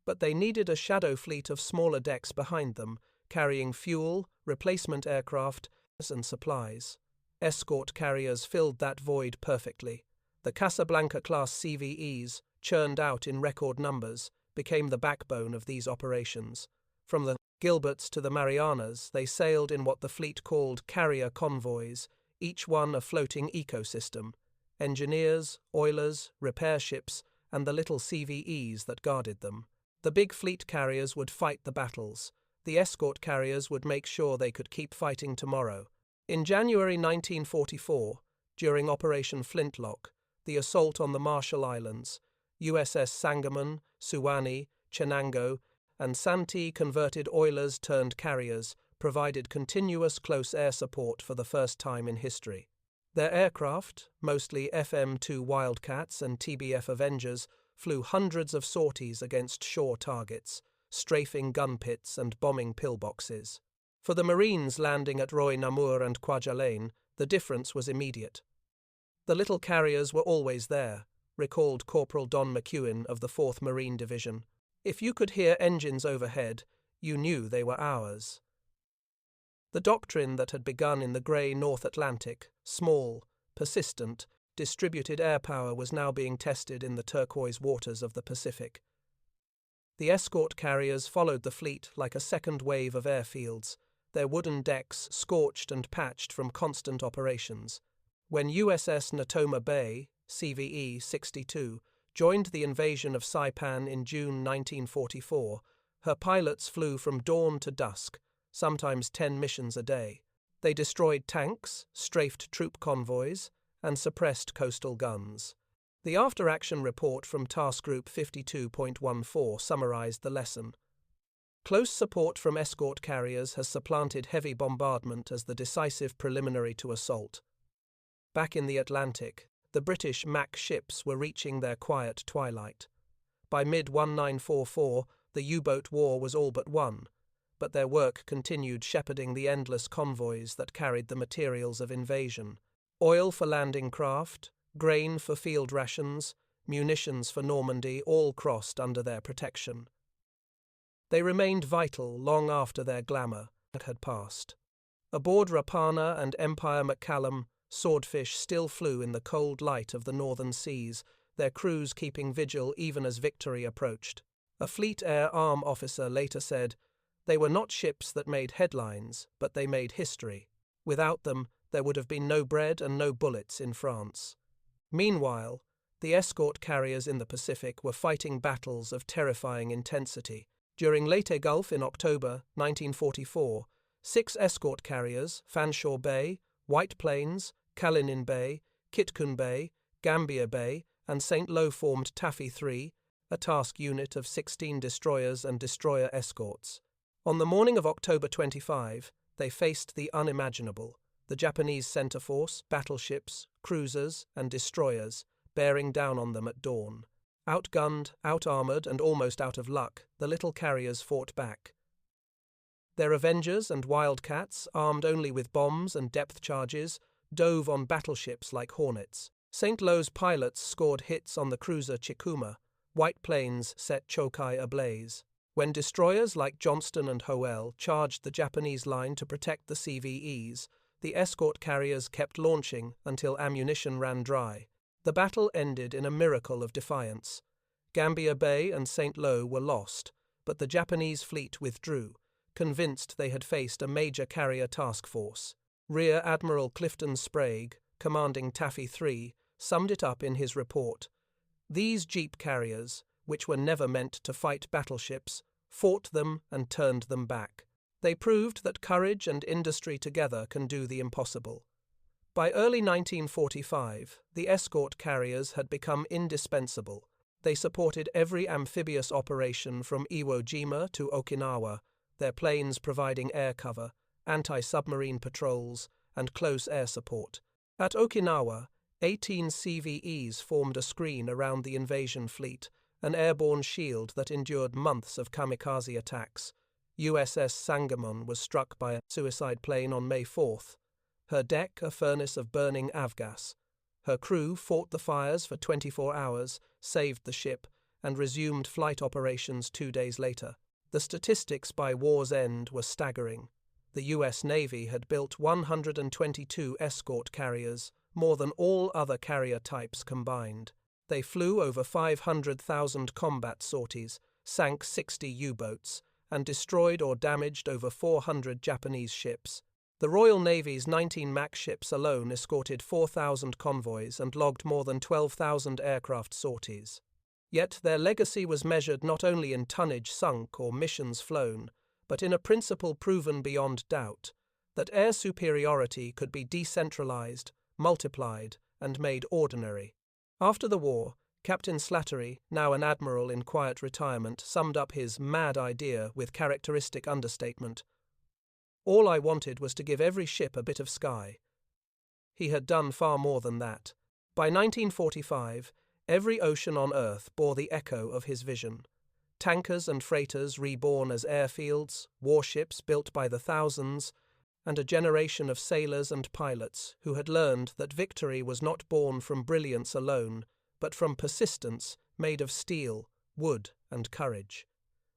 but they needed a shadow fleet of smaller decks behind them, carrying fuel, replacement aircraft, and supplies. Escort carriers filled that void perfectly. The Casablanca-class CVEs, churned out in record numbers, became the backbone of these operations. From the Gilberts to the Marianas, they sailed in what the fleet called carrier convoys, each one a floating ecosystem: engineers, oilers, repair ships, and the little CVEs that guarded them. The big fleet carriers would fight the battles. The escort carriers would make sure they could keep fighting tomorrow. In January 1944, during Operation Flintlock, the assault on the Marshall Islands, USS Sangamon, Suwannee, Chenango, and Santee, converted oilers turned carriers, provided continuous close air support for the first time in history. Their aircraft, mostly FM-2 Wildcats and TBF Avengers, flew hundreds of sorties against shore targets, strafing gun pits and bombing pillboxes. For the Marines landing at Roy Namur and Kwajalein, the difference was immediate. The little carriers were always there, recalled Corporal Don McEwen of the 4th Marine Division. If you could hear engines overhead, you knew they were ours. The doctrine that had begun in the grey North Atlantic, small, persistent, distributed air power, was now being tested in the turquoise waters of the Pacific. The escort carriers followed the fleet like a second wave of airfields, their wooden decks scorched and patched from constant operations. When USS Natoma Bay, CVE 62, joined the invasion of Saipan in June 1944, her pilots flew from dawn to dusk, sometimes 10 missions a day. They destroyed tanks, strafed troop convoys, and suppressed coastal guns. The after-action report from Task Group 52.14 summarized the lesson. Close support from escort carriers has supplanted heavy bombardment as the decisive preliminary to assault. Back in the Atlantic, the British MAC ships were reaching their quiet twilight. By mid-1944, the U-boat war was all but won, but their work continued shepherding the endless convoys that carried the materials of invasion: oil for landing craft, grain for field rations, munitions for Normandy, all crossed under their protection. They remained vital long after their glamour had passed. Aboard Rapana and Empire McCallum, Swordfish still flew in the cold light of the northern seas, their crews keeping vigil even as victory approached. A Fleet Air Arm officer later said, "They were not ships that made headlines, but they made history. Without them, there would have been no bread and no bullets in France." Meanwhile, the escort carriers in the Pacific were fighting battles of terrifying intensity. During Leyte Gulf in October 1944, 6 escort carriers, Fanshawe Bay, White Plains, Kalinin Bay, Kitkun Bay, Gambier Bay, and St. Lo formed Taffy 3, a task unit of 16 destroyers and destroyer escorts. On the morning of October 25, they faced the unimaginable: the Japanese center force, battleships, cruisers, and destroyers, bearing down on them at dawn. Outgunned, out-armored, and almost out of luck, the little carriers fought back. Their Avengers and Wildcats, armed only with bombs and depth charges, dove on battleships like hornets. St. Lo's pilots scored hits on the cruiser Chikuma. White Plains set Chokai ablaze. When destroyers like Johnston and Howell charged the Japanese line to protect the CVEs, the escort carriers kept launching until ammunition ran dry. The battle ended in a miracle of defiance. Gambier Bay and St. Lo were lost, but the Japanese fleet withdrew, convinced they had faced a major carrier task force. Rear Admiral Clifton Sprague, commanding Taffy 3, summed it up in his report. These jeep carriers, which were never meant to fight battleships, fought them and turned them back. They proved that courage and industry together can do the impossible. By early 1945, the escort carriers had become indispensable. They supported every amphibious operation from Iwo Jima to Okinawa, their planes providing air cover, anti-submarine patrols, and close air support. At Okinawa, 18 CVEs formed a screen around the invasion fleet, an airborne shield that endured months of kamikaze attacks. USS Sangamon was struck by a suicide plane on May 4th. Her deck a furnace of burning avgas. Her crew fought the fires for 24 hours, saved the ship, and resumed flight operations 2 days later. The statistics by war's end were staggering. The U.S. Navy had built 122 escort carriers, more than all other carrier types combined. They flew over 500,000 combat sorties, sank 60 U-boats, and destroyed or damaged over 400 Japanese ships. The Royal Navy's 19 MAC ships alone escorted 4,000 convoys and logged more than 12,000 aircraft sorties. Yet their legacy was measured not only in tonnage sunk or missions flown, but in a principle proven beyond doubt, that air superiority could be decentralized, multiplied, and made ordinary. After the war, Captain Slattery, now an admiral in quiet retirement, summed up his mad idea with characteristic understatement. All I wanted was to give every ship a bit of sky. He had done far more than that. By 1945, every ocean on Earth bore the echo of his vision. Tankers and freighters reborn as airfields, warships built by the thousands, and a generation of sailors and pilots who had learned that victory was not born from brilliance alone, but from persistence made of steel, wood, and courage.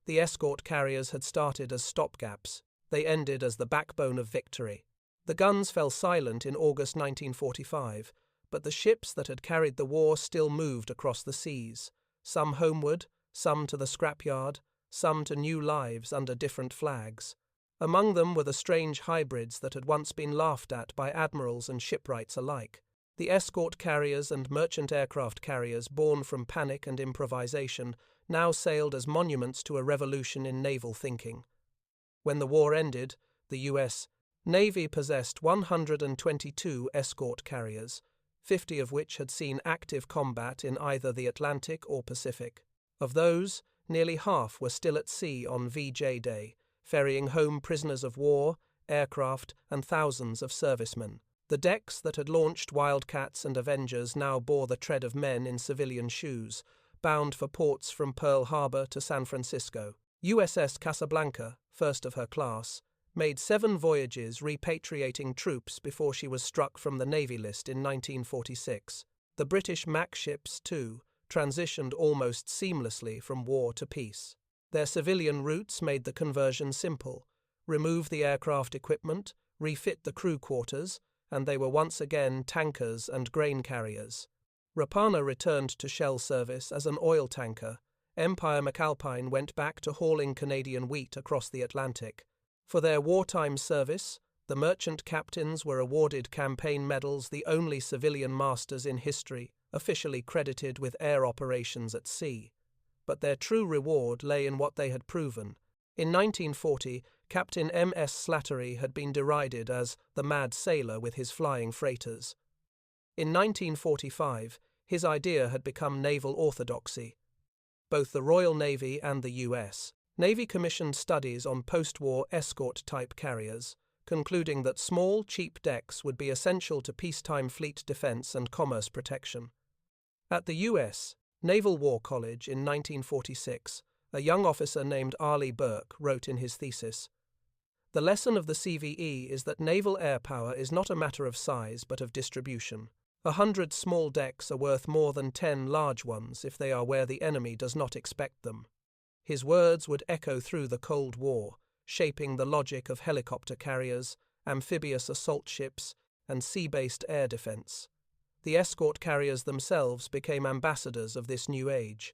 The escort carriers had started as stopgaps. They ended as the backbone of victory. The guns fell silent in August 1945, but the ships that had carried the war still moved across the seas, some homeward, some to the scrapyard, some to new lives under different flags. Among them were the strange hybrids that had once been laughed at by admirals and shipwrights alike. The escort carriers and merchant aircraft carriers born from panic and improvisation now sailed as monuments to a revolution in naval thinking. When the war ended, the U.S. Navy possessed 122 escort carriers, 50 of which had seen active combat in either the Atlantic or Pacific. Of those, nearly half were still at sea on VJ Day, ferrying home prisoners of war, aircraft, and thousands of servicemen. The decks that had launched Wildcats and Avengers now bore the tread of men in civilian shoes, bound for ports from Pearl Harbor to San Francisco. USS Casablanca, first of her class, made 7 voyages repatriating troops before she was struck from the Navy list in 1946. The British MAC ships, too, transitioned almost seamlessly from war to peace. Their civilian routes made the conversion simple. Remove the aircraft equipment, refit the crew quarters, and they were once again tankers and grain carriers. Rapana returned to shell service as an oil tanker. Empire McAlpine went back to hauling Canadian wheat across the Atlantic. For their wartime service, the merchant captains were awarded campaign medals, the only civilian masters in history officially credited with air operations at sea. But their true reward lay in what they had proven. In 1940, Captain M.S. Slattery had been derided as the mad sailor with his flying freighters. In 1945, his idea had become naval orthodoxy. Both the Royal Navy and the U.S. Navy commissioned studies on post-war escort-type carriers, concluding that small, cheap decks would be essential to peacetime fleet defense and commerce protection. At the U.S. Naval War College in 1946, a young officer named Arleigh Burke wrote in his thesis, "The lesson of the CVE is that naval air power is not a matter of size but of distribution. 100 small decks are worth more than 10 large ones if they are where the enemy does not expect them." His words would echo through the Cold War, shaping the logic of helicopter carriers, amphibious assault ships, and sea-based air defense. The escort carriers themselves became ambassadors of this new age.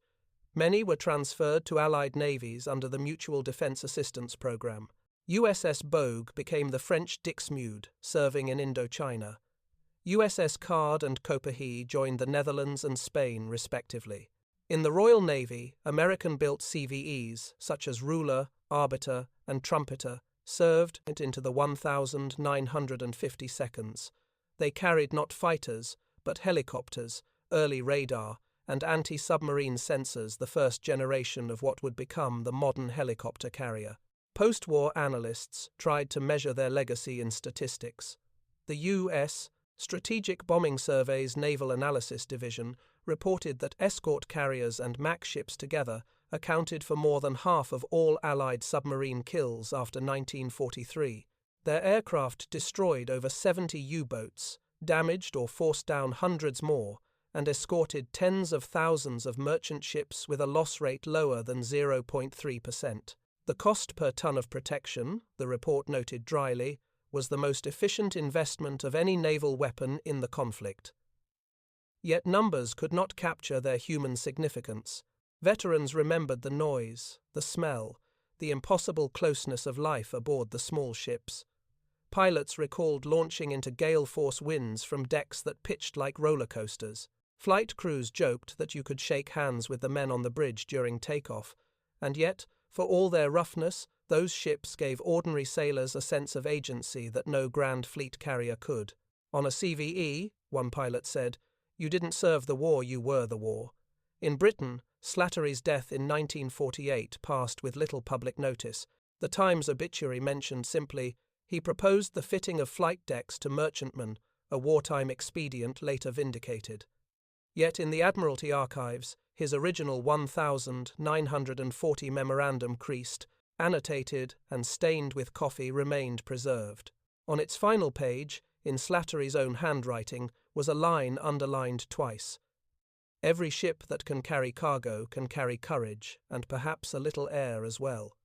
Many were transferred to Allied navies under the Mutual Defense Assistance Program. USS Bogue became the French Dixmude, serving in Indochina. USS Card and Copiahy joined the Netherlands and Spain, respectively. In the Royal Navy, American-built CVEs, such as Ruler, Arbiter, and Trumpeter, served into the 1,950 seconds. They carried not fighters, but helicopters, early radar, and anti-submarine sensors, the first generation of what would become the modern helicopter carrier. Post-war analysts tried to measure their legacy in statistics. The U.S. Strategic Bombing Survey's Naval Analysis Division reported that escort carriers and MAC ships together accounted for more than half of all Allied submarine kills after 1943. Their aircraft destroyed over 70 U-boats, damaged or forced down hundreds more, and escorted tens of thousands of merchant ships with a loss rate lower than 0.3%. The cost per ton of protection, the report noted dryly, was the most efficient investment of any naval weapon in the conflict. Yet numbers could not capture their human significance. Veterans remembered the noise, the smell, the impossible closeness of life aboard the small ships. Pilots recalled launching into gale-force winds from decks that pitched like roller coasters. Flight crews joked that you could shake hands with the men on the bridge during takeoff, and yet, for all their roughness, those ships gave ordinary sailors a sense of agency that no grand fleet carrier could. On a CVE, one pilot said, "You didn't serve the war, you were the war." In Britain, Slattery's death in 1948 passed with little public notice. The Times obituary mentioned simply, "He proposed the fitting of flight decks to merchantmen, a wartime expedient later vindicated." Yet in the Admiralty archives, his original 1,940 memorandum creased, annotated and stained with coffee remained preserved. On its final page, in Slattery's own handwriting, was a line underlined twice. "Every ship that can carry cargo can carry courage, and perhaps a little air as well."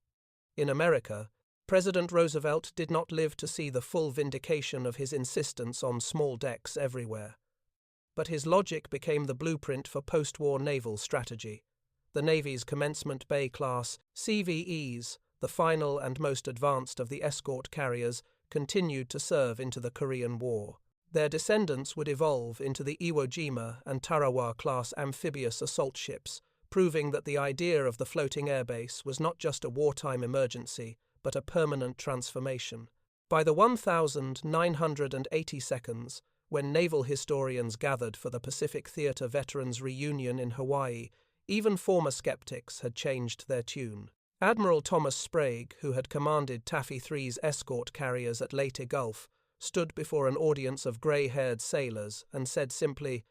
In America, President Roosevelt did not live to see the full vindication of his insistence on small decks everywhere. But his logic became the blueprint for post-war naval strategy. The Navy's Commencement Bay class CVEs, the final and most advanced of the escort carriers, continued to serve into the Korean War. Their descendants would evolve into the Iwo Jima and Tarawa class amphibious assault ships, proving that the idea of the floating airbase was not just a wartime emergency, but a permanent transformation. By the 1982nd, when naval historians gathered for the Pacific Theater Veterans Reunion in Hawaii, even former skeptics had changed their tune. Admiral Thomas Sprague, who had commanded Taffy 3's escort carriers at Leyte Gulf, stood before an audience of grey-haired sailors and said simply,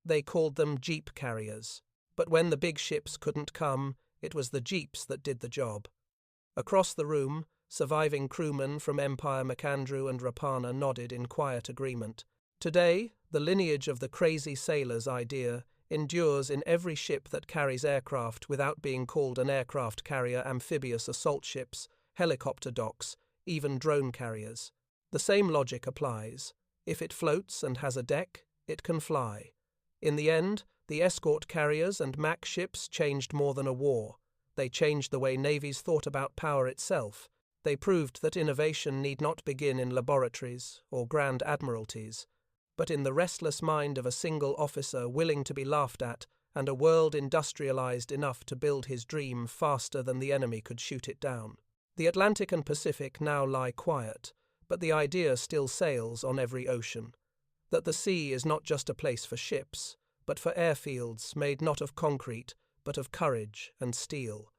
"They called them jeep carriers. But when the big ships couldn't come, it was the jeeps that did the job." Across the room, surviving crewmen from Empire, McAndrew and Rapana nodded in quiet agreement. Today, the lineage of the crazy sailor's idea endures in every ship that carries aircraft without being called an aircraft carrier, amphibious assault ships, helicopter docks, even drone carriers. The same logic applies. If it floats and has a deck, it can fly. In the end, the escort carriers and MAC ships changed more than a war. They changed the way navies thought about power itself. They proved that innovation need not begin in laboratories or grand admiralties, but in the restless mind of a single officer willing to be laughed at and a world industrialized enough to build his dream faster than the enemy could shoot it down. The Atlantic and Pacific now lie quiet, but the idea still sails on every ocean. That the sea is not just a place for ships, but for airfields made not of concrete, but of courage and steel.